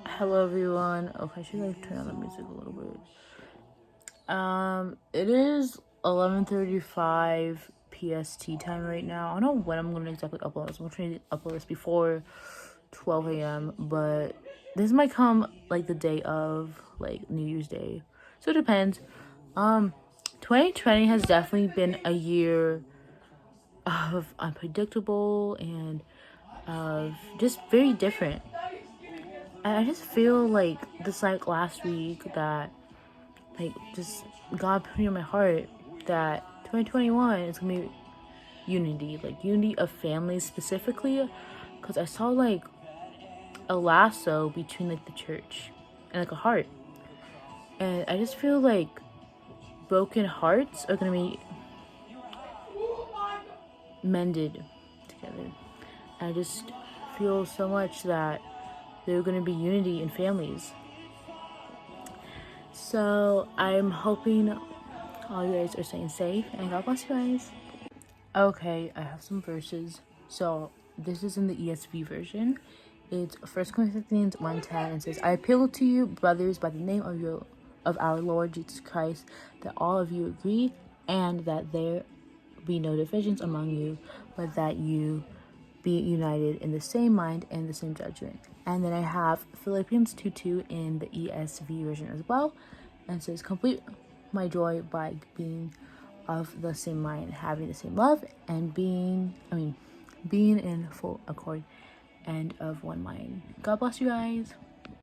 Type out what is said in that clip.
Hello everyone. Okay, I should turn on the music a little bit. It is 11:35 PST time right now. I don't know when I'm gonna exactly upload this. I'm trying to upload this before 12 a.m. But this might come like the day of New Year's Day, so it depends. 2020 has definitely been a year of unpredictable and of just very different. I just feel like this last week that just God put in my heart that 2021 is gonna be unity, unity of families specifically, because I saw a lasso between the church and a heart, and I just feel like broken hearts are gonna be mended together. I just feel so much that there's gonna be unity in families. So I'm hoping all you guys are staying safe, and God bless you guys. Okay, I have some verses. So this is in the ESV version. It's 1 Corinthians 1:10 and says, "I appeal to you, brothers, by the name of our Lord Jesus Christ, that all of you agree, and that there be no divisions among you, but that you be united in the same mind and the same judgment." And then I have Philippians 2:2 in the ESV version as well, and says, "Complete my joy by being of the same mind, having the same love, and being in full accord and of one mind." God bless you guys.